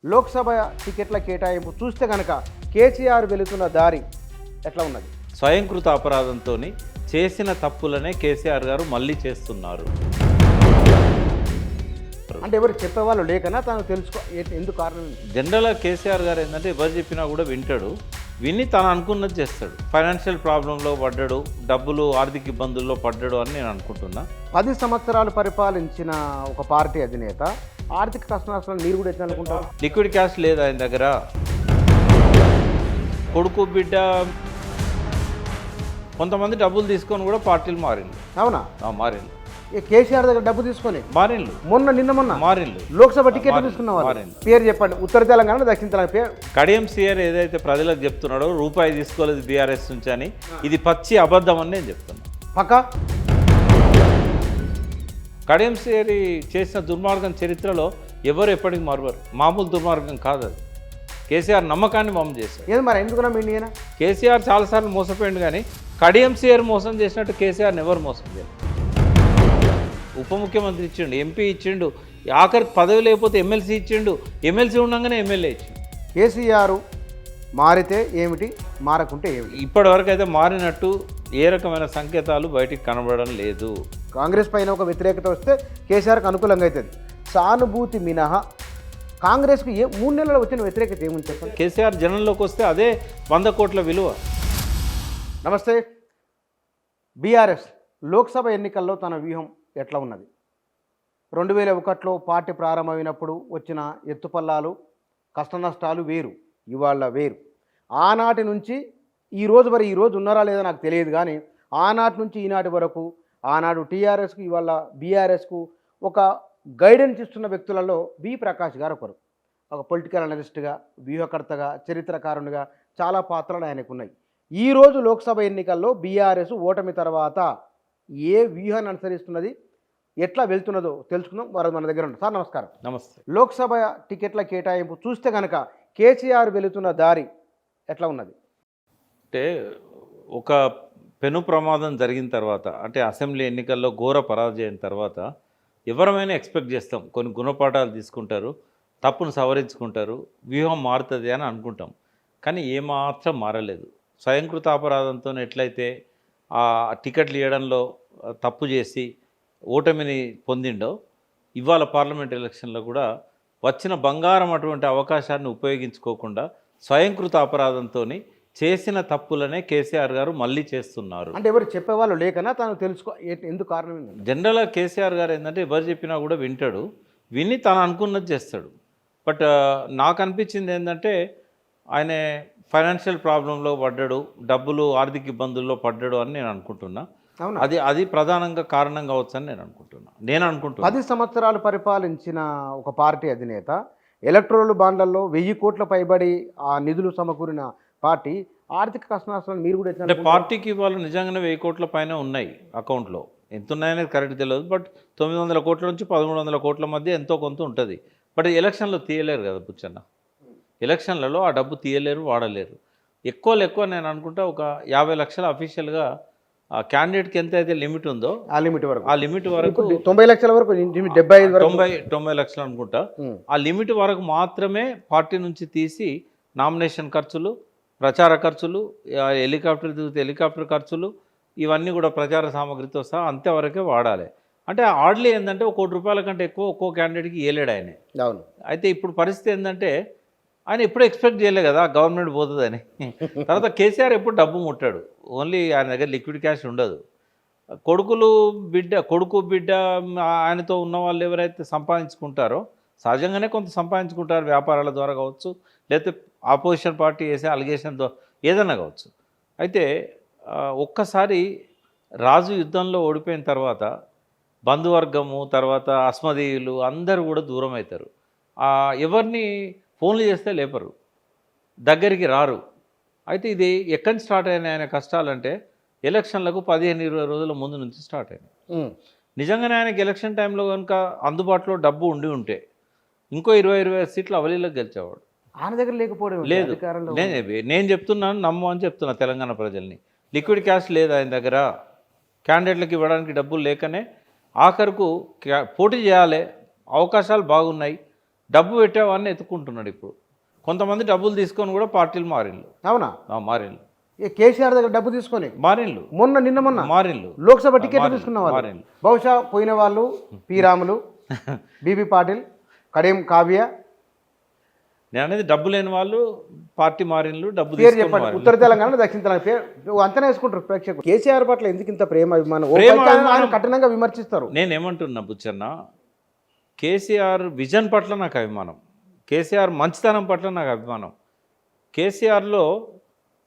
లోక్సభ టికెట్ల కేటాయింపు చూస్తే గనక కేసీఆర్ వెళుతున్న దారి ఎట్లా ఉన్నది? స్వయంకృత అపరాధంతో చేసిన తప్పులనే కేసీఆర్ గారు మళ్ళీ చేస్తున్నారు. అంటే ఎవరు చెప్పేవాళ్ళు లేకనా తను తెలుసుకో ఎందుకు కారణం ఏంటి? జనరల్గా కేసీఆర్ గారు ఏంటంటే ఎవరు చెప్పినా కూడా వింటాడు, విని తను అనుకున్నది చేస్తాడు. ఫైనాన్షియల్ ప్రాబ్లంలో పడ్డాడు, డబ్బులు ఆర్థిక ఇబ్బందుల్లో పడ్డాడు అని నేను అనుకుంటున్నా. 10 సంవత్సరాలు పరిపాలించిన ఒక పార్టీ అధినేత ఆర్థిక కష్టాలు నీరు కూడా ఎట్లా అనుకుంటారు? లిక్విడ్ క్యాష్ లేదు ఆయన దగ్గర. కొడుకు బిడ్డ కొంతమంది డబ్బులు తీసుకొని కూడా పార్టీలు మారిండు. అవునా? మారిండు. కేసీఆర్ దగ్గర డబ్బు తీసుకొని మారిండు, నిన్న మారిండు. లోక్సభ టికెట్ తీసుకున్న వాళ్ళు పేరు చెప్పండి. ఉత్తర తెలంగాణ, దక్షిణ తెలంగాణ పేరు. కడియం సీఆర్ ఏదైతే ప్రజలకు చెప్తున్నాడో రూపాయి తీసుకోలేదు బీఆర్ఎస్ నుంచి అని, ఇది పచ్చి అబద్ధం అని నేను చెప్తున్నా. పక్కా కడియం సీఆర్ చేసిన దుర్మార్గం చరిత్రలో ఎవరు ఎప్పటికీ మరవరు. మామూలు దుర్మార్గం కాదు అది. కేసీఆర్ నమ్మకాన్ని మోసం చేశారు. ఏది మరి ఎందుకున్నా ఇండియన కేసీఆర్ చాలాసార్లు మోసపోయింది, కానీ కడియం సీఆర్ మోసం చేసినట్టు కేసీఆర్ని ఎవరు మోసం చేయరు. ఉప ముఖ్యమంత్రి ఇచ్చిండు, ఎంపీ ఇచ్చిండు, ఆఖరికి పదవి లేకపోతే ఎమ్మెల్సీ ఇచ్చిండు, ఎమ్మెల్సీ ఉండగానే ఎమ్మెల్యే ఇచ్చిండు. కేసీఆర్ మారితే ఏమిటి, మారకుంటే ఏమిటి? ఇప్పటివరకు అయితే మారినట్టు ఏ రకమైన సంకేతాలు బయటికి కనబడడం లేదు. కాంగ్రెస్ పైన ఒక వ్యతిరేకత వస్తే కేసీఆర్కి అనుకూలంగా అవుతుంది. సానుభూతి మినహా కాంగ్రెస్కి 3 నెలలు వచ్చిన వ్యతిరేకత ఏముంది చెప్పండి? కేసీఆర్ జనంలోకి వస్తే అదే 100 కోట్ల విలువ. నమస్తే. బీఆర్ఎస్ లోక్సభ ఎన్నికల్లో తన వ్యూహం ఎట్లా ఉన్నది? 2001లో పార్టీ ప్రారంభమైనప్పుడు వచ్చిన ఎత్తుపల్లాలు, కష్టనష్టాలు వేరు, ఇవాళ వేరు. ఆనాటి నుంచి ఈరోజు వరకు, ఈరోజు ఉన్నారా లేదా నాకు తెలియదు, కానీ ఆనాటి నుంచి ఈనాటి వరకు ఆనాడు టీఆర్ఎస్కు ఇవాళ బీఆర్ఎస్కు ఒక గైడెన్స్ ఇస్తున్న వ్యక్తులలో బి ప్రకాష్ గారు ఒకరు. ఒక పొలిటికల్ అనలిస్ట్గా, వ్యూహకర్తగా, చరిత్రకారునిగా చాలా పాత్రలు ఆయనకు ఉన్నాయి. ఈరోజు లోక్సభ ఎన్నికల్లో బీఆర్ఎస్ ఓటమి తర్వాత ఏ వ్యూహాన్ని అనుసరిస్తున్నది, ఎట్లా వెళ్తున్నదో తెలుసుకుందాం. వారు మన దగ్గర ఉన్నారు. సార్ నమస్కారం. నమస్తే. లోక్సభ టికెట్ల కేటాయింపు చూస్తే కనుక కేసీఆర్ వెళుతున్న దారి ఎట్లా ఉన్నది? అంటే ఒక పెను ప్రమాదం జరిగిన తర్వాత, అంటే అసెంబ్లీ ఎన్నికల్లో ఘోర పరాజయం తర్వాత ఎవరమైనా ఎక్స్పెక్ట్ చేస్తాం, కొన్ని గుణపాఠాలు తీసుకుంటారు, తప్పును సవరించుకుంటారు, వ్యూహం మారుతుంది అని అనుకుంటాం. కానీ ఏమాత్రం మారలేదు. స్వయంకృత అపరాధంతో ఎట్లయితే ఆ టికెట్లు ఇవ్వడంలో తప్పు చేసి ఓటమిని పొందిండో, ఇవాళ పార్లమెంట్ ఎలక్షన్లో కూడా వచ్చిన బంగారం అటువంటి అవకాశాన్ని ఉపయోగించుకోకుండా స్వయంకృత అపరాధంతో చేసిన తప్పులనే కేసీఆర్ గారు మళ్ళీ చేస్తున్నారు. అంటే ఎవరు చెప్పేవాళ్ళు లేకనా తను తెలుసుకో ఎందుకు కారణం ఏంటి? జనరల్గా కేసీఆర్ గారు ఏంటంటే ఎవరు చెప్పినా కూడా వింటాడు, విని తను అనుకున్నది చేస్తాడు. బట్ నాకు అనిపించింది ఏంటంటే ఆయన ఫైనాన్షియల్ ప్రాబ్లంలో పడ్డాడు, డబ్బులు ఆర్థిక ఇబ్బందుల్లో పడ్డాడు అని నేను అనుకుంటున్నా. అది ప్రధానంగా కారణం కావచ్చు అని నేను అనుకుంటున్నా. 10 సంవత్సరాలు పరిపాలించిన ఒక పార్టీ అధినేత ఎలక్ట్రోల్ బాండ్లలో 1000 కోట్ల పైబడి ఆ నిధులు సమకూరిన పార్టీ ఆర్థిక కష్టాలను మీరు కూడా అంటే పార్టీకి ఇవాళ నిజంగానే 1000 కోట్ల పైన ఉన్నాయి అకౌంట్లో. ఎంత ఉన్నాయనేది కరెక్ట్ తెలియదు, బట్ 900 కోట్ల నుంచి 1300 కోట్ల మధ్య ఎంతో కొంత ఉంటుంది. బట్ ఎలక్షన్లో తీయలేరు కదా బుచ్చన్న. ఎలక్షన్లలో ఆ డబ్బు తీయలేరు, వాడలేరు. ఎక్కువ నేను అనుకుంటా ఒక 50 లక్షల అఫీషియల్గా క్యాండిడేట్కి ఎంత అయితే లిమిట్ ఉందో ఆ లిమిట్ వరకు 90 లక్షల వరకు 90 లక్షలు అనుకుంటా. ఆ లిమిట్ వరకు మాత్రమే పార్టీ నుంచి తీసి నామినేషన్ ఖర్చులు, ప్రచార ఖర్చులు, హెలికాప్టర్ ఖర్చులు, ఇవన్నీ కూడా ప్రచార సామగ్రితో సహా అంతవరకే వాడాలి. అంటే హార్డ్లీ ఏంటంటే 1 కోటి రూపాయల కంటే ఎక్కువ ఒక్కో క్యాండిడేట్కి ఇవ్వలేడు ఆయన. అవును. అయితే ఇప్పుడు పరిస్థితి ఏంటంటే ఆయన ఎప్పుడు ఎక్స్పెక్ట్ చేయలే కదా గవర్నమెంట్ పోతుందని. తర్వాత కేసీఆర్ ఎప్పుడు డబ్బు ముట్టాడు, ఓన్లీ ఆయన దగ్గర లిక్విడ్ క్యాష్ ఉండదు. కొడుకు బిడ్డ ఆయనతో ఉన్న వాళ్ళు ఎవరైతే సంపాదించుకుంటారో సహజంగానే కొంత సంపాదించుకుంటారు, వ్యాపారాల ద్వారా కావచ్చు, లేకపోతే ఆపోజిషన్ పార్టీ వేసే అలిగేషన్ ద్వారా ఏదైనా కావచ్చు. అయితే ఒక్కసారి రాజు యుద్ధంలో ఓడిపోయిన తర్వాత బంధువర్గము, తర్వాత అస్మదీయులు అందరూ కూడా దూరం అవుతారు. ఎవరిని ఫోన్లు చేస్తే లేపరు, దగ్గరికి రారు. అయితే ఇది ఎక్కడి నుంచి స్టార్ట్ అయినాయి ఆయన కష్టాలంటే ఎలక్షన్లకు 15-20 రోజుల ముందు నుంచి స్టార్ట్ అయినాయి. నిజంగానే ఆయనకి ఎలక్షన్ టైంలో కనుక అందుబాటులో డబ్బు ఉంటే ఇంకో 20-25 సీట్లు అవలీలకు గెలిచేవాడు. ఆయన దగ్గర లేకపోవడం లేదు. నేను చెప్తున్నాను, నమ్ము అని చెప్తున్నా తెలంగాణ ప్రజల్ని. లిక్విడ్ క్యాష్ లేదు ఆయన దగ్గర, క్యాండిడేట్లకు ఇవ్వడానికి డబ్బులు లేకనే ఆఖరుకు పోటీ చేయాలి, అవకాశాలు బాగున్నాయి, డబ్బు పెట్టేవాడిని ఎత్తుకుంటున్నాడు ఇప్పుడు. కొంతమంది డబ్బులు తీసుకొని కూడా పార్టీలు మారిళ్ళు. అవునా? మారిళ్ళు, కేసీఆర్ దగ్గర డబ్బు తీసుకొని మారిళ్ళు, నిన్న మారిళ్ళు, లోక్సభ టికెట్లు తీసుకున్న వాళ్ళు మారిళ్ళు. బహుశా పోయిన వాళ్ళు పి రాములు, బీబీ పాటిల్, కడియం కావ్య. నేను అనేది డబ్బు లేని వాళ్ళు పార్టీ మారిళ్ళు, డబ్బు పేరు తీసుకొని చెప్పండి. మారిళ్ళు. ఉత్తర తెలంగాణ, దక్షిణ తెలంగాణ పేరు అంతనే వేసుకుంటారు ప్రేక్షకులు. కేసీఆర్ పట్ల ఎందుకు ఇంత ప్రేమ అభిమానం? ఓ ప్రేమ, పైకి ఆయన అభిమానం. కఠినంగా విమర్శిస్తారు. నేనేమంటున్నా బుచ్చన్న, కేసీఆర్ విజన్ పట్ల నాకు అభిమానం, కేసీఆర్ మంచితనం పట్ల నాకు అభిమానం. కేసీఆర్లో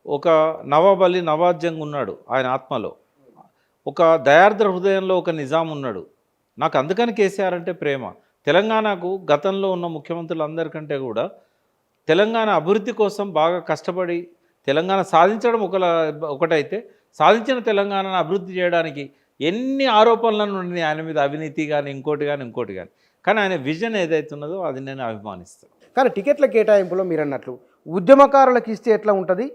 ఒక నవాబ్ అలీ నవాజ్ జంగ్ ఉన్నాడు, ఆయన ఆత్మలో ఒక దయార్ద్ర హృదయంలో ఒక నిజాం ఉన్నాడు. నాకు అందుకని కేసీఆర్ అంటే ప్రేమ. తెలంగాణకు గతంలో ఉన్న ముఖ్యమంత్రులందరికంటే కూడా తెలంగాణ అభివృద్ధి కోసం బాగా కష్టపడి తెలంగాణ సాధించడం ఒకటైతే, సాధించిన తెలంగాణను అభివృద్ధి చేయడానికి ఎన్ని ఆరోపణలను ఉన్నాయి ఆయన మీద, అవినీతి కానీ ఇంకోటి కానీ కానీ ఆయన విజన్ ఏదైతే ఉన్నదో అది నేను అభిమానిస్తాను. కానీ టికెట్ల కేటాయింపులో మీరు అన్నట్లు ఉద్యమకారులకు ఇస్తే ఎట్లా ఉంటుంది,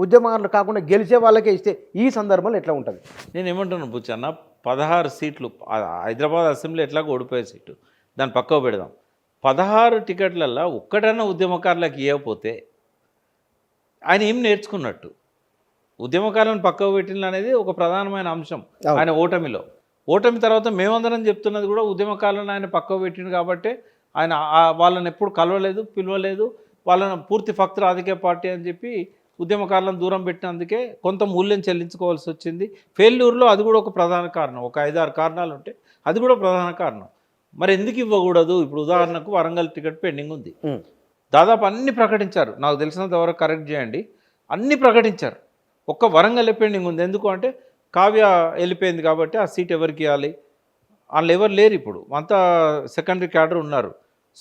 ఉద్యమకారులు కాకుండా గెలిచే వాళ్ళకే ఇస్తే ఈ సందర్భంలో ఎట్లా ఉంటుంది? నేను ఏమంటున్నాను బుచ్చన్న, 16 సీట్లు హైదరాబాద్ అసెంబ్లీ ఎట్లాగో ఓడిపోయే సీటు, దాన్ని పక్కకు పెడదాం. 16 టికెట్లల్లో ఒక్కటన్నా ఉద్యమకారులకు ఇవ్వకపోతే ఆయన ఏం నేర్చుకున్నట్టు? ఉద్యమకారులను పక్కకు పెట్టిన అనేది ఒక ప్రధానమైన అంశం ఆయన ఓటమి తర్వాత మేమందరం చెప్తున్నది కూడా ఉద్యమకారులను ఆయన పక్కకు పెట్టిండు కాబట్టి ఆయన వాళ్ళని ఎప్పుడు కలవలేదు, పిలవలేదు, వాళ్ళని పూర్తి ఫక్త్ రాజకీయ పార్టీ అని చెప్పి ఉద్యమకారులను దూరం పెట్టినందుకే కొంత మూల్యం చెల్లించుకోవాల్సి వచ్చింది. ఫెయిల్యూర్లో అది కూడా ఒక ప్రధాన కారణం. ఒక 5-6 కారణాలు ఉంటే అది కూడా ప్రధాన కారణం. మరి ఎందుకు ఇవ్వకూడదు? ఇప్పుడు ఉదాహరణకు వరంగల్ టికెట్ పెండింగ్ ఉంది, దాదాపు అన్ని ప్రకటించారు, నాకు తెలిసినంత వరకు కరెక్ట్ చేయండి, అన్ని ప్రకటించారు, ఒక్క వరంగల్ పెండింగ్ ఉంది. ఎందుకు అంటే కావ్య వెళ్ళిపోయింది కాబట్టి ఆ సీట్ ఎవరికి ఇవ్వాలి, వాళ్ళు ఎవరు లేరు, ఇప్పుడు అంతా సెకండరీ క్యాడర్ ఉన్నారు.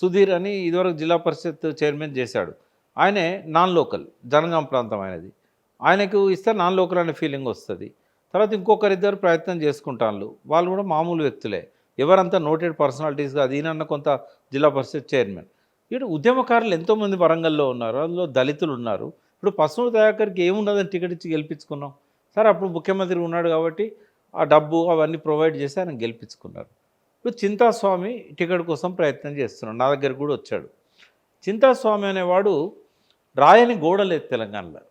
సుధీర్ అని ఇదివరకు జిల్లా పరిషత్ చైర్మన్ చేశాడు, ఆయనే నాన్ లోకల్, జనగాం ప్రాంతం ఆయనది, ఆయనకు ఇస్తే నాన్ లోకల్ అనే ఫీలింగ్ వస్తుంది. తర్వాత ఇంకొకరిద్దరు ప్రయత్నం చేసుకుంటాను, వాళ్ళు కూడా మామూలు వ్యక్తులే, ఎవరంతా నోటెడ్ పర్సనాలిటీస్గా. అది ఈయనన్న కొంత జిల్లా పరిషత్ చైర్మన్. ఇప్పుడు ఉద్యమకారులు ఎంతోమంది వరంగల్లో ఉన్నారు, అందులో దళితులు ఉన్నారు. ఇప్పుడు పసుపు దయాకర్కి ఏమున్నదని టికెట్ ఇచ్చి గెలిపించుకున్నాం సార్. అప్పుడు ముఖ్యమంత్రి ఉన్నాడు కాబట్టి ఆ డబ్బు అవన్నీ ప్రొవైడ్ చేసి ఆయన గెలిపించుకున్నారు. ఇప్పుడు చింతాస్వామి టికెట్ కోసం ప్రయత్నం చేస్తున్నాడు, నా దగ్గర కూడా వచ్చాడు. చింతాస్వామి అనేవాడు రాయని గోడలేదు తెలంగాణలో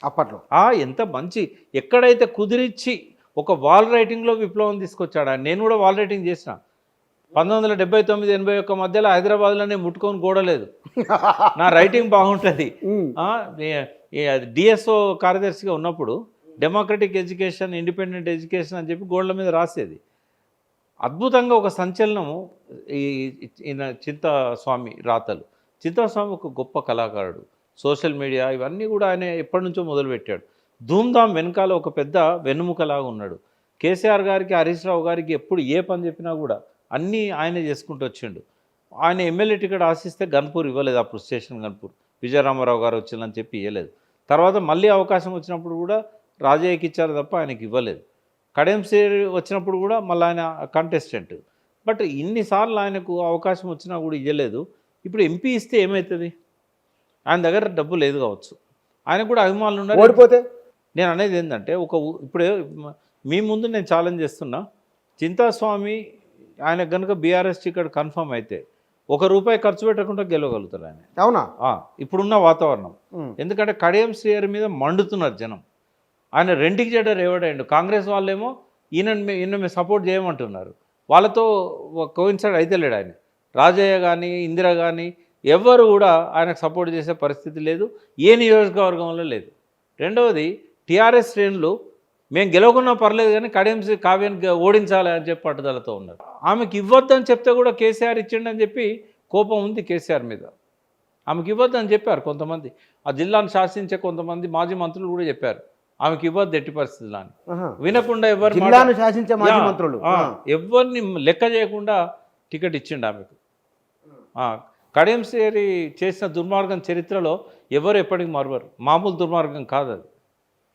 అప్పట్లో. ఎంత మంచి, ఎక్కడైతే కుదిరిచ్చి ఒక వాల్ రైటింగ్లో విప్లవం తీసుకొచ్చాడు ఆయన. నేను కూడా వాల్ రైటింగ్ చేసిన 1979-81 మధ్యలో హైదరాబాద్లోనే ముట్టుకొని గోడలేదు. నా రైటింగ్ బాగుంటుంది. డిఎస్ఓ కార్యదర్శిగా ఉన్నప్పుడు డెమోక్రటిక్ ఎడ్యుకేషన్, ఇండిపెండెంట్ ఎడ్యుకేషన్ అని చెప్పి గోడల మీద రాసేది. అద్భుతంగా ఒక సంచలనము ఈయన చింతాస్వామి రాతలు. చింతాస్వామి ఒక గొప్ప కళాకారుడు, సోషల్ మీడియా ఇవన్నీ కూడా ఆయన ఎప్పటి నుంచో మొదలుపెట్టాడు. ధూమ్ధామ్ వెనకాల ఒక పెద్ద వెన్నుముకలాగా ఉన్నాడు. కేసీఆర్ గారికి, హరీష్ రావు గారికి ఎప్పుడు ఏ పని చెప్పినా కూడా అన్నీ ఆయనే చేసుకుంటూ వచ్చిండు. ఆయన ఎమ్మెల్యే టికెట్ ఆశిస్తే గన్పూర్ ఇవ్వలేదు, అప్పుడు స్టేషన్ గన్పూర్ విజయరామారావు గారు వచ్చిందని చెప్పి ఇవ్వలేదు. తర్వాత మళ్ళీ అవకాశం వచ్చినప్పుడు కూడా రాజయ్యకి ఇచ్చారు తప్ప ఆయనకి ఇవ్వలేదు. కడియం శ్రీహరి వచ్చినప్పుడు కూడా మళ్ళీ ఆయన కంటెస్టెంట్, బట్ ఇన్నిసార్లు ఆయనకు అవకాశం వచ్చినా కూడా ఇవ్వలేదు. ఇప్పుడు ఎంపీ ఇస్తే ఏమవుతుంది? ఆయన దగ్గర డబ్బు లేదు కావచ్చు, ఆయనకు కూడా అభిమానులు ఉన్నారు. ఓడిపోతే నేను అనేది ఏంటంటే ఇప్పుడే మీ ముందు నేను ఛాలెంజ్ చేస్తున్నా, చింతాస్వామి ఆయన కనుక బీఆర్ఎస్ టికెట్ కన్ఫర్మ్ అయితే ₹1 ఖర్చు పెట్టకుండా గెలవగలుగుతారు ఆయన. అవునా? ఇప్పుడున్న వాతావరణం. ఎందుకంటే కడియం శ్రీహరి మీద మండుతున్నారు జనం. ఆయన రెంటికి చెడ్డ రేవడాయండు. కాంగ్రెస్ వాళ్ళేమో ఈయన మేము సపోర్ట్ చేయమంటున్నారు, వాళ్ళతో కోయిన్సైడ్ అయితే లేడు ఆయన. రాజయ్య కానీ ఇందిరా కానీ ఎవ్వరు కూడా ఆయనకు సపోర్ట్ చేసే పరిస్థితి లేదు, ఏ నియోజకవర్గంలో లేదు. రెండవది టీఆర్ఎస్ శ్రేణులు మేము గెలవకున్నా పర్లేదు కానీ కడియం కావ్యాన్ని ఓడించాలి అని చెప్పి పట్టుదలతో ఉన్నారు. ఆమెకి ఇవ్వద్దని చెప్తే కూడా కేసీఆర్ ఇచ్చిండని చెప్పి కోపం ఉంది కేసీఆర్ మీద. ఆమెకి ఇవ్వద్దని చెప్పారు కొంతమంది, ఆ జిల్లాను శాసించే కొంతమంది మాజీ మంత్రులు కూడా చెప్పారు ఆమెకి ఇవ్వద్దు ఎట్టి పరిస్థితులు అని. వినకుండా జిల్లాను శాసించే మాజీ మంత్రులు ఎవరిని లెక్క చేయకుండా టికెట్ ఇచ్చిండు ఆమెకు. కడియం శ్రీహరి చేసిన దుర్మార్గం చరిత్రలో ఎవరు ఎప్పటికీ మరవరు. మామూలు దుర్మార్గం కాదు అది.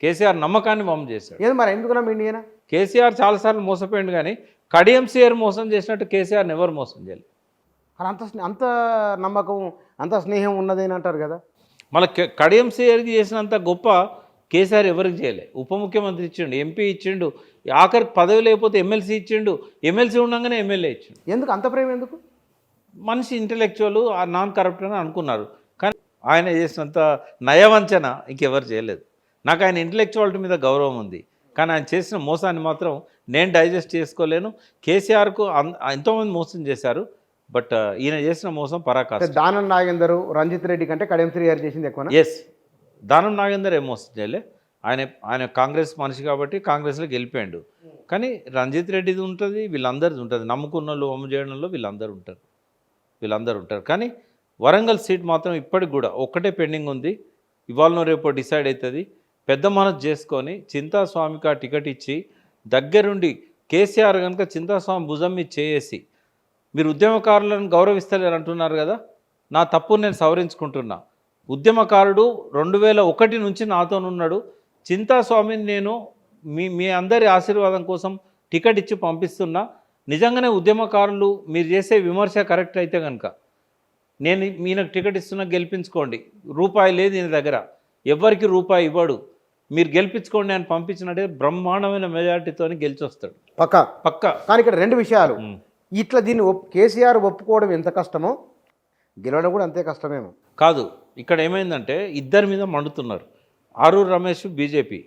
కేసీఆర్ నమ్మకాన్ని మోసం చేశాడు. ఏది మరి ఎందుకు నమ్మిండియనా? కేసీఆర్ చాలాసార్లు మోసపోయింది కానీ కడియం శ్రీహరి మోసం చేసినట్టు కేసీఆర్ని ఎవరు మోసం చేయలేదు. అంత నమ్మకం, అంత స్నేహం ఉన్నదని అంటారు కదా. మళ్ళీ కడియం శ్రీహరికి చేసినంత గొప్ప కేసీఆర్ ఎవరికి చేయలే. ఉప ముఖ్యమంత్రి ఇచ్చిండు, ఎంపీ ఇచ్చిండు, ఆఖరికి పదవి లేకపోతే ఎమ్మెల్సీ ఇచ్చిండు, ఎమ్మెల్సీ ఉండగానే ఎమ్మెల్యే ఇచ్చిండు. ఎందుకు అంత ప్రేమ? ఎందుకు? మనిషి ఇంటలెక్చువల్ నాన్ కరప్ట్ అని అనుకున్నారు. కానీ ఆయన చేసినంత నయవంచన ఇంకెవరు చేయలేదు. నాకు ఆయన ఇంటలెక్చువాలిటీ మీద గౌరవం ఉంది, కానీ ఆయన చేసిన మోసాన్ని మాత్రం నేను డైజెస్ట్ చేసుకోలేను. కేసీఆర్కు ఎంతోమంది మోసం చేశారు, బట్ ఈయన చేసిన మోసం పరాకాష్ట. దానం నాగేందర్, రంజిత్ రెడ్డి కంటే కడియం శ్రీ గారు చేసింది ఎక్కువ. ఎస్, దానం నాగేందర్ ఏం మోసం చేయలే. ఆయన కాంగ్రెస్ మనిషి కాబట్టి కాంగ్రెస్లో గెలిపాడు. కానీ రంజిత్ రెడ్డిది ఉంటుంది, వీళ్ళందరిది ఉంటుంది. నమ్ముకున్న వాళ్ళు అమ్ము చేయడంలో వీళ్ళందరూ ఉంటారు. కానీ వరంగల్ సీట్ మాత్రం ఇప్పటికి కూడా ఒక్కటే పెండింగ్ ఉంది. ఇవాళ రేపు డిసైడ్ అవుతుంది. పెద్ద మనసు చేసుకొని చింతాస్వామికి ఆ టికెట్ ఇచ్చి దగ్గరుండి కేసీఆర్ కనుక చింతాస్వామి భుజం మీద చేసి, మీరు ఉద్యమకారులను గౌరవిస్తలేరు అంటున్నారు కదా, నా తప్పు నేను సవరించుకుంటున్నా. ఉద్యమకారుడు 2001 నుంచి నాతోనున్నాడు. చింతాస్వామిని నేను మీ అందరి ఆశీర్వాదం కోసం టికెట్ ఇచ్చి పంపిస్తున్నా. నిజంగానే ఉద్యమకారులు మీరు చేసే విమర్శ కరెక్ట్ అయితే కనుక నేను ఈయనకు టికెట్ ఇస్తున్నా, గెలిపించుకోండి. రూపాయి లేదు ఈయన దగ్గర, ఎవ్వరికి రూపాయి ఇవ్వడు, మీరు గెలిపించుకోండి అని పంపించినట్టే బ్రహ్మాండమైన మెజారిటీతో గెలిచి వస్తాడు పక్క. కానీ ఇక్కడ రెండు విషయాలు. ఇట్లా దీన్ని కేసీఆర్ ఒప్పుకోవడం ఎంత కష్టమో గెలవడం కూడా అంతే కష్టమేమో. కాదు, ఇక్కడ ఏమైందంటే ఇద్దరి మీద మండుతున్నారు. ఆరూరు రమేష్ బీజేపీ,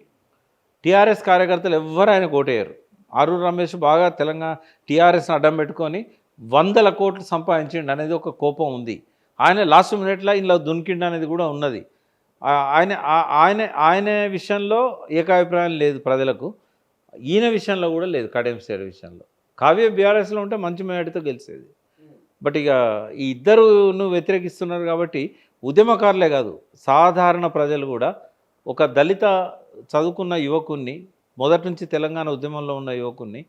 టీఆర్ఎస్ కార్యకర్తలు ఎవ్వరు ఆయన ఓటేయరు. ఆరూరు రమేష్ బాగా తెలంగాణ టీఆర్ఎస్ని అడ్డం పెట్టుకొని 100 కోట్లు సంపాదించిండు అనేది ఒక కోపం ఉంది. ఆయన లాస్ట్ మినిట్లో ఇలా దునికిండు అనేది కూడా ఉన్నది. ఆయన విషయంలో ఏకాభిప్రాయం లేదు ప్రజలకు, ఈయన విషయంలో కూడా లేదు. కడియం శ్రీ విషయంలో కావ్య బీఆర్ఎస్లో ఉంటే మంచి మేడతో గెలిచేది. బట్ ఇక ఈ ఇద్దరును వ్యతిరేకిస్తున్నారు కాబట్టి ఉద్యమకారులే కాదు, సాధారణ ప్రజలు కూడా ఒక దళిత చదువుకున్న యువకుణ్ణి, మొదటి నుంచి తెలంగాణ ఉద్యమంలో ఉన్న యువకుణ్ణి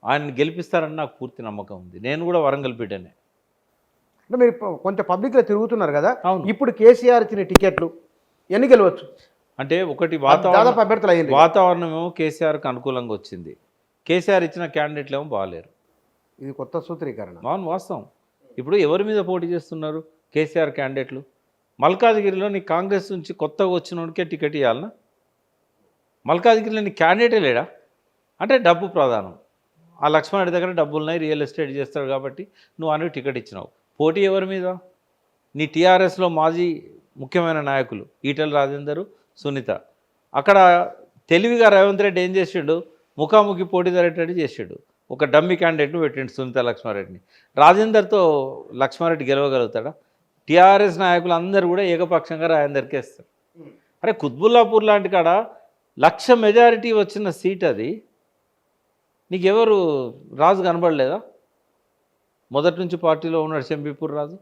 ఆయన్ని గెలిపిస్తారని నాకు పూర్తి నమ్మకం ఉంది. నేను కూడా వరంగల్ బిడ్డనే. అంటే మీరు కొంచెం పబ్లిక్లో తిరుగుతున్నారు కదా, అవును. ఇప్పుడు కేసీఆర్ ఇచ్చిన టికెట్లు ఎన్ని గెలవచ్చు అంటే ఒకటి వాతావరణం ఏమో కేసీఆర్కి అనుకూలంగా వచ్చింది. కేసీఆర్ ఇచ్చిన క్యాండిడేట్లు ఏమో బాగాలేరు. ఇది కొత్త సూత్రీకరణ. అవును, వాస్తవం. ఇప్పుడు ఎవరి మీద పోటీ చేస్తున్నారు కేసీఆర్ క్యాండిడేట్లు? మల్కాజ్గిరిలో నీ కాంగ్రెస్ నుంచి కొత్తగా వచ్చినోడికే టికెట్ ఇవ్వాలన్నా? మల్కాజ్గిరిలో నీ క్యాండిడేటే లేడా? అంటే డబ్బు ప్రధానం. ఆ లక్ష్మణుడి దగ్గర డబ్బులు ఉన్నాయి, రియల్ ఎస్టేట్ చేస్తాడు కాబట్టి నువ్వు అనేది టికెట్ ఇచ్చినావు. పోటీ ఎవరి మీద? నీ టీఆర్ఎస్లో మాజీ ముఖ్యమైన నాయకులు ఈటెల రాజేందరు, సునీత. అక్కడ తెలివిగా రేవంత్ రెడ్డి ఏం చేసిండు? ముఖాముఖి పోటీ జరిగేటట్టు చేసాడు. ఒక డమ్మి క్యాండిడేట్ను పెట్టిండు, సునీత లక్ష్మారెడ్డిని. రాజేందర్తో లక్ష్మారెడ్డి గెలవగలుగుతాడా? టీఆర్ఎస్ నాయకులు అందరూ కూడా ఏకపక్షంగా రాజేందర్కి వేస్తారు. అరే కుత్బుల్లాపూర్ లాంటి కాడ 1,00,000 మెజారిటీ వచ్చిన సీట్ అది. నీకెవరు రాజు కనబడలేదా? మొదటి నుంచి పార్టీలో ఉన్నాడు శంబీపూర్ రాజు.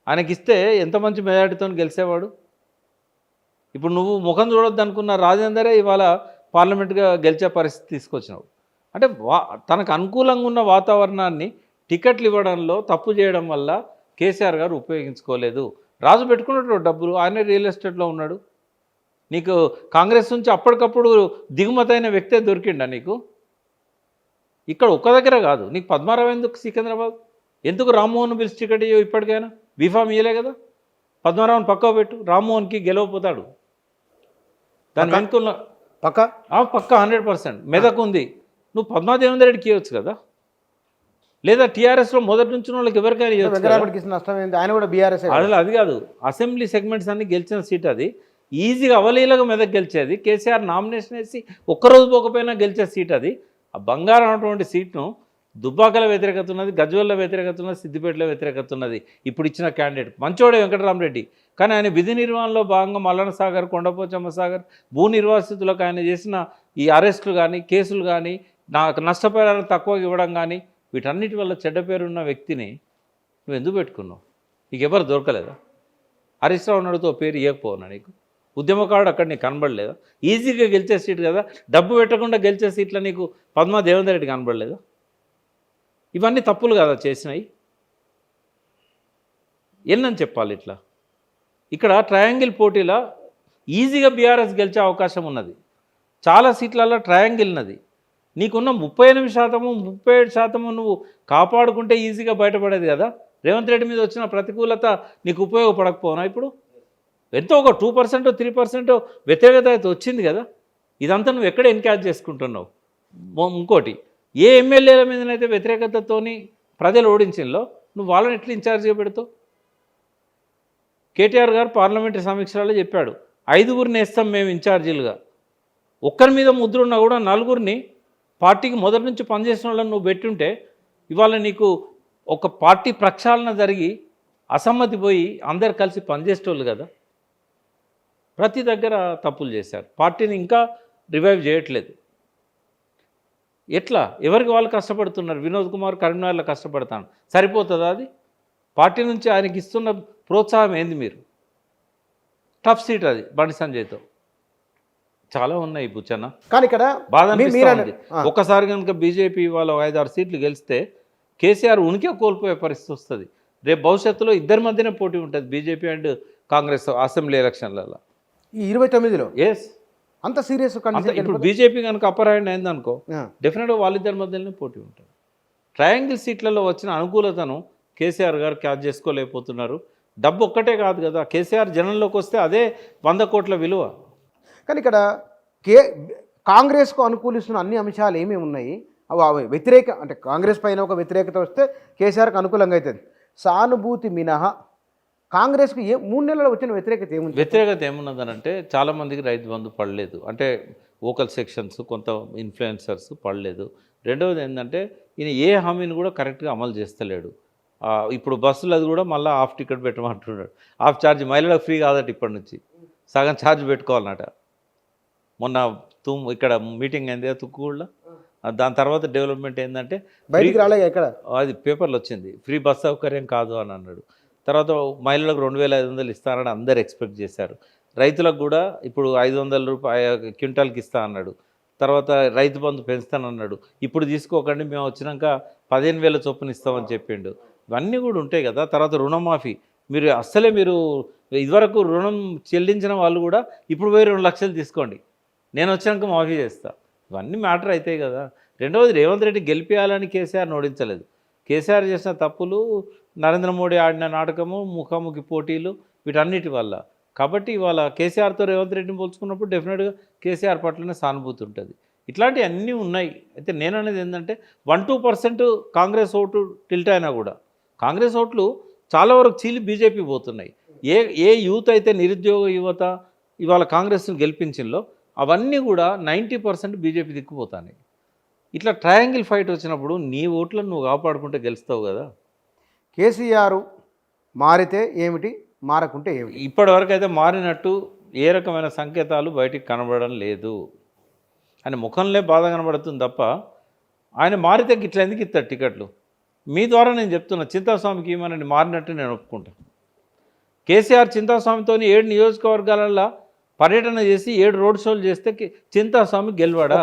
ఆయనకిస్తే ఎంత మంచి మెజారిటీతో గెలిచేవాడు. ఇప్పుడు నువ్వు ముఖం చూడొద్దు అనుకున్న రాజేందరే ఇవాళ పార్లమెంట్గా గెలిచే పరిస్థితి తీసుకొచ్చినావు. అంటే తనకు అనుకూలంగా ఉన్న వాతావరణాన్ని టికెట్లు ఇవ్వడంలో తప్పు చేయడం వల్ల కేసీఆర్ గారు ఉపయోగించుకోలేదు. రాజు పెట్టుకున్నట్టు డబ్బులు, ఆయన రియల్ ఎస్టేట్లో ఉన్నాడు. నీకు కాంగ్రెస్ నుంచి అప్పటికప్పుడు దిగుమతైన వ్యక్తే దొరికిండా నీకు? ఇక్కడ ఒక్క దగ్గర కాదు, నీకు పద్మారావు ఎందుకు సికింద్రాబాద్? ఎందుకు రామ్మోహన్ పిలిచి టికెట్ ఇవ్వ? ఇప్పటికైనా బీఫామ్ ఇవ్వలే కదా. పద్మారావుని పక్కకు పెట్టు, రామ్మోహన్కి గెలవపోతాడు. దాని వెనుకున్న పక్క 100% మెదక్ ఉంది. నువ్వు పద్మాదేవేందర్ రెడ్డికి ఇవ్వచ్చు కదా, లేదా టీఆర్ఎస్లో మొదటి నుంచి వాళ్ళకి ఎవరికైనా ఇవ్వచ్చు. అది కాదు, అసెంబ్లీ సెగ్మెంట్స్ అన్ని గెలిచిన సీట్ అది. ఈజీగా అవలీలగా మెదక్ గెలిచేది. కేసీఆర్ నామినేషన్ వేసి ఒక్కరోజు పోకపోయినా గెలిచే సీట్ అది. ఆ బంగారం అన్నటువంటి సీట్ను దుబ్బాకల వ్యతిరేకత ఉన్నది, గజ్వెల్లో వ్యతిరేకత ఉన్నది, సిద్దిపేటలో వ్యతిరేకత ఉన్నది. ఇప్పుడు ఇచ్చిన క్యాండిడేట్ మంచోడే వెంకటరామరెడ్డి, కానీ ఆయన విధి నిర్వహణలో భాగంగా మల్లన్న సాగర్, కొండపోచమ్మ సాగర్ భూ నిర్వాసితులకు ఆయన చేసిన ఈ అరెస్టులు కానీ, కేసులు కానీ, నాకు నష్టపరిహారం తక్కువ ఇవ్వడం కానీ, వీటన్నిటి వల్ల చెడ్డ పేరున్న వ్యక్తిని నువ్వు ఎందుకు పెట్టుకున్నావు? నీకు ఎవరు దొరకలేదా? హరీష్ రావు నడుతో పేరు ఇవ్వకపోనా నీకు? ఉద్యమకారుడు అక్కడ నీకు కనబడలేదా? ఈజీగా గెలిచే సీట్ కదా, డబ్బు పెట్టకుండా గెలిచే సీట్లో నీకు పద్మా దేవేందర్ రెడ్డి కనబడలేదా? ఇవన్నీ తప్పులు కదా చేసినాయి. ఎన్నని చెప్పాలి ఇట్లా? ఇక్కడ ట్రయాంగిల్ పోటీలో ఈజీగా బీఆర్ఎస్ గెలిచే అవకాశం ఉన్నది. చాలా సీట్లలో ట్రయాంగిల్ ఉన్నది. నీకున్న 38%, 37% నువ్వు కాపాడుకుంటే ఈజీగా బయటపడేది కదా. రేవంత్ రెడ్డి మీద వచ్చిన ప్రతికూలత నీకు ఉపయోగపడకపోనా? ఇప్పుడు ఎంతో ఒక 2%, 3% వ్యతిరేకత అయితే వచ్చింది కదా. ఇదంతా నువ్వు ఎక్కడ ఎన్క్యాచ్ చేసుకుంటున్నావు? ఇంకోటి, ఏ ఎమ్మెల్యేల మీదనైతే వ్యతిరేకతతోని ప్రజలు ఓడించిందో నువ్వు వాళ్ళని ఎట్లా ఇన్ఛార్జిగా పెడతావు? కేటీఆర్ గారు పార్లమెంటరీ సమీక్షలో చెప్పాడు, 5గురిని వేస్తాం మేము ఇన్ఛార్జీలుగా. ఒక్కరి మీద ముద్ర ఉన్నా కూడా 4గురిని పార్టీకి మొదటి నుంచి పనిచేసిన వాళ్ళని నువ్వు పెట్టుంటే ఇవాళ నీకు ఒక పార్టీ ప్రక్షాళన జరిగి అసమ్మతి పోయి అందరు కలిసి పనిచేసేటోళ్ళు కదా. ప్రతి దగ్గర తప్పులు చేశారు, పార్టీని ఇంకా రివైవ్ చేయట్లేదు. ఎట్లా ఎవరికి వాళ్ళు కష్టపడుతున్నారు? వినోద్ కుమార్ కరీంనగర్లో కష్టపడతాను, సరిపోతుందా అది? పార్టీ నుంచి ఆయనకి ఇస్తున్న ప్రోత్సాహం ఏంది? మీరు టఫ్ సీట్ అది బండి సంజయ్తో. చాలా ఉన్నాయి బుచ్చన్న, కానీ ఇక్కడ బాధ అనిపిస్తా ఉంది. ఒక్కసారి కనుక బీజేపీ వాళ్ళు 5-6 సీట్లు గెలిస్తే కేసీఆర్ ఉనికి కోల్పోయే పరిస్థితి వస్తుంది. రేపు భవిష్యత్తులో ఇద్దరి మధ్యనే పోటీ ఉంటుంది, బీజేపీ అండ్ కాంగ్రెస్ అసెంబ్లీ ఎలక్షన్లలో. ఈ 29లో ఎస్ అంత సీరియస్. ఇప్పుడు బీజేపీ కనుక అప్పర్ హ్యాండ్ అయిందనుకో, డెఫినెట్గా వాళ్ళిద్దరి మధ్యలోనే పోటీ ఉంటుంది. ట్రయాంగిల్ సీట్లలో వచ్చిన అనుకూలతను కేసీఆర్ గారు క్యాచ్ చేసుకోలేకపోతున్నారు. డబ్బు ఒక్కటే కాదు కదా, కేసీఆర్ జనంలోకి వస్తే అదే 100 కోట్ల విలువ. కానీ ఇక్కడ కాంగ్రెస్కు అనుకూలిస్తున్న అన్ని అంశాలు ఏమేమి ఉన్నాయి? అవి వ్యతిరేక అంటే కాంగ్రెస్ పైన ఒక వ్యతిరేకత వస్తే కేసీఆర్కి అనుకూలంగా అవుతుంది. సానుభూతి మినహా కాంగ్రెస్కి 3 నెలలు వచ్చిన వ్యతిరేకత ఏముంది? వ్యతిరేకత ఏమున్నదనంటే చాలామందికి రైతు బంధు పడలేదు, అంటే ఓకల్ సెక్షన్స్ కొంత ఇన్ఫ్లుయెన్సర్స్ పడలేదు. రెండవది ఏంటంటే ఈయన ఏ హామీని కూడా కరెక్ట్గా అమలు చేస్తలేడు. ఇప్పుడు బస్సులు అది కూడా మళ్ళీ హాఫ్ టికెట్ పెట్టమంటున్నాడు. హాఫ్ ఛార్జ్ మహిళలకు ఫ్రీ కాదట, ఇప్పటి నుంచి సగం ఛార్జ్ పెట్టుకోవాలన్నట. మొన్న ఇక్కడ మీటింగ్ అయింది కదా తుక్కుగూడలో, దాని తర్వాత డెవలప్మెంట్ ఏంటంటే బయటికి రాలేదు, ఎక్కడ అది పేపర్లు వచ్చింది, ఫ్రీ బస్ సౌకర్యం కాదు అని అన్నాడు. తర్వాత మహిళలకు 2500 ఇస్తానని అందరు ఎక్స్పెక్ట్ చేశారు. రైతులకు కూడా ఇప్పుడు 500 రూపాయలు క్వింటాల్కి ఇస్తా అన్నాడు. తర్వాత రైతు బంధు పెంచుతానన్నాడు. ఇప్పుడు తీసుకోకండి, మేము వచ్చినాక 15,000 చొప్పున ఇస్తామని చెప్పిండు. ఇవన్నీ కూడా ఉంటాయి కదా. తర్వాత రుణమాఫీ, మీరు అస్సలే మీరు ఇదివరకు రుణం చెల్లించిన వాళ్ళు కూడా ఇప్పుడు 2 లక్షలు తీసుకోండి, నేను వచ్చినాక మాఫీ చేస్తా. ఇవన్నీ మ్యాటర్ అవుతాయి కదా. రెండవది రేవంత్ రెడ్డి గెలిపేయాలని కేసీఆర్ ఓడించలేదు. కేసీఆర్ చేసిన తప్పులు, నరేంద్ర మోడీ ఆడిన నాటకము, ముఖాముఖి పోటీలు, వీటన్నిటి వల్ల. కాబట్టి ఇవాళ కేసీఆర్తో రేవంత్ రెడ్డిని పోల్చుకున్నప్పుడు డెఫినెట్గా కేసీఆర్ పట్లనే సానుభూతి ఉంటుంది. ఇట్లాంటివి అన్నీ ఉన్నాయి. అయితే నేను అనేది ఏంటంటే 1-2% కాంగ్రెస్ ఓటు టిల్ట్ అయినా కూడా కాంగ్రెస్ ఓట్లు చాలా వరకు చీలి బీజేపీ పోతున్నాయి. ఏ యూత్ అయితే నిరుద్యోగ యువత ఇవాళ కాంగ్రెస్ని గెలిపించిందో అవన్నీ కూడా 90% బీజేపీ దిక్కుపోతాయి. ఇట్లా ట్రయాంగిల్ ఫైట్ వచ్చినప్పుడు నీ ఓట్లను నువ్వు కాపాడుకుంటే గెలుస్తావు కదా. కేసీఆర్ మారితే ఏమిటి, మారకుంటే ఏమిటి? ఇప్పటివరకు అయితే మారినట్టు ఏ రకమైన సంకేతాలు బయటికి కనబడడం లేదు. ఆయన ముఖంలో బాధ కనబడుతుంది తప్ప ఆయన మారితే ఇట్లా ఎందుకు ఇస్తాడు టికెట్లు? మీ ద్వారా నేను చెప్తున్నా, చింతాస్వామికి ఏమని మారినట్టు నేను ఒప్పుకుంటాను. కేసీఆర్ చింతాస్వామితో 7 నియోజకవర్గాలలో పర్యటన చేసి 7 రోడ్ షోలు చేస్తే చింతాస్వామి గెలవాడా?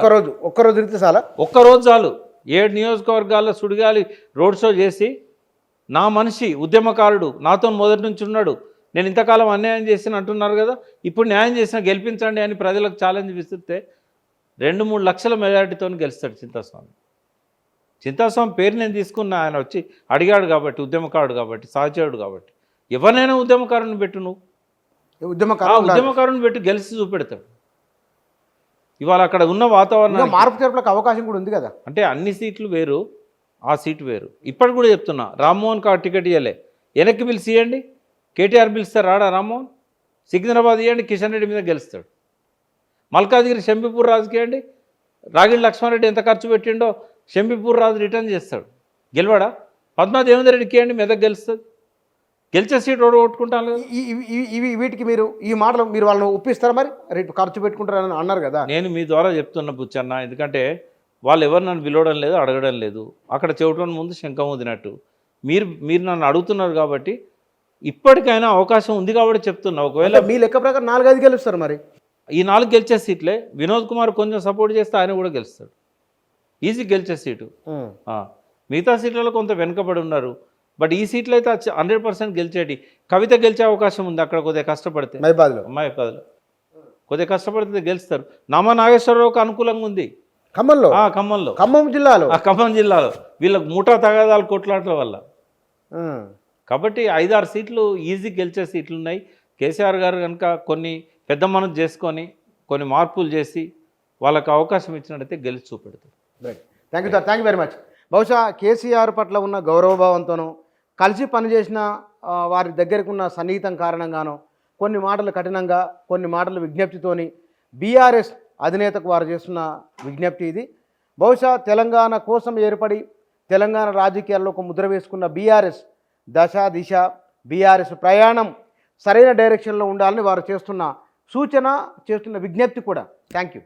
ఒక్కరోజు తిరిగితే చాలా, ఒక్కరోజు చాలు. 7 నియోజకవర్గాల్లో సుడిగాలి రోడ్ షో చేసి, నా మనిషి ఉద్యమకారుడు నాతో మొదటి నుంచి ఉన్నాడు, నేను ఇంతకాలం అన్యాయం చేసిన అంటున్నారు కదా, ఇప్పుడు న్యాయం చేసినా గెలిపించండి అని ప్రజలకు ఛాలెంజ్ విసిరితే 2-3 లక్షల మెజారిటీతో గెలుస్తాడు చింతాస్వామి. చింతాస్వామి పేరు నేను తీసుకున్నా, ఆయన వచ్చి అడిగాడు కాబట్టి, ఉద్యమకారుడు కాబట్టి, సహచరుడు కాబట్టి. ఎవరినైనా ఉద్యమకారుని పెట్టు, నువ్వు ఉద్యమకారుని పెట్టి గెలిచి చూపెడతాడు. ఇవాళ అక్కడ ఉన్న వాతావరణం మార్పు చేర్పులకు అవకాశం కూడా ఉంది కదా. అంటే అన్ని సీట్లు వేరు, ఆ సీటు వేరు. ఇప్పటికి కూడా చెప్తున్నా, రామ్మోహన్ కా టికెట్ ఇవ్వలే, వెనక్కి పిలిచి ఇవ్వండి. కేటీఆర్ పిలిస్తే రాడా రామ్మోహన్? సికింద్రాబాద్ ఇవ్వండి, కిషన్ రెడ్డి మీద గెలుస్తాడు. మల్కాజ్గిరి షంపీపూర్ రాజుకి ఇవ్వండి, రాగిడి లక్ష్మారెడ్డి ఎంత ఖర్చు పెట్టిండో షంపీపూర్ రాజు రిటర్న్ చేస్తాడు, గెలవాడా? పద్మా దేవేందర్ రెడ్డికి ఇవ్వండి, మెదక్ గెలుస్తుంది. గెలిచే సీట్ ఓడగొట్టుకుంటాను. వీటికి మీరు ఈ మాటలు మీరు వాళ్ళని ఒప్పిస్తారా? మరి రేపు ఖర్చు పెట్టుకుంటారని అన్నారు కదా. నేను మీ ద్వారా చెప్తున్నా బుచ్చన్న, ఎందుకంటే వాళ్ళు ఎవరు నన్ను పిలవడం లేదు, అడగడం లేదు. అక్కడ చెవిటోని ముందు శంఖం వదినట్టు మీరు నన్ను అడుగుతున్నారు కాబట్టి ఇప్పటికైనా అవకాశం ఉంది కాబట్టి చెప్తున్నా. ఒకవేళ మీ లెక్క ప్రకారం 4-5 గెలుస్తారు. మరి ఈ 4 గెలిచే సీట్లే. వినోద్ కుమార్ కొంచెం సపోర్ట్ చేస్తే ఆయన కూడా గెలుస్తాడు, ఈజీ గెలిచే సీటు. మిగతా సీట్లలో కొంత వెనుకబడి ఉన్నారు, బట్ ఈ సీట్లు అయితే 100% గెలిచేటి. కవిత గెలిచే అవకాశం ఉంది అక్కడ కొద్దిగా కష్టపడితే. మహిబాద్లో కొద్దిగా కష్టపడితే గెలుస్తారు. నామా నాగేశ్వరరావుకి అనుకూలంగా ఉంది ఖమ్మం జిల్లాలో వీళ్ళకి ముఠా తగాదాలు కొట్లాటల వల్ల. కాబట్టి 5-6 సీట్లు ఈజీ గెలిచే సీట్లు ఉన్నాయి. కేసీఆర్ గారు కనుక కొన్ని పెద్ద మనసు చేసుకొని కొన్ని మార్పులు చేసి వాళ్ళకి అవకాశం ఇచ్చినట్టయితే గెలిచి చూపెడతారు. Thank you very much. బహుశా కేసీఆర్ పట్ల ఉన్న గౌరవభావంతోనూ కలిసి పనిచేసిన వారి దగ్గరకు ఉన్న సన్నిహితం కారణంగానో కొన్ని మాటలు కఠినంగా కొన్ని మాటలు విజ్ఞప్తితోని బీఆర్ఎస్ అధినేతకు వారు చేస్తున్న విజ్ఞప్తి ఇది. బహుశా తెలంగాణ కోసం ఏర్పడి తెలంగాణ రాజకీయాల్లో ఒక ముద్ర వేసుకున్న బీఆర్ఎస్ దశ దిశ బీఆర్ఎస్ ప్రయాణం సరైన డైరెక్షన్లో ఉండాలని వారు చేస్తున్న సూచన, చేస్తున్న విజ్ఞప్తి కూడా. Thank you.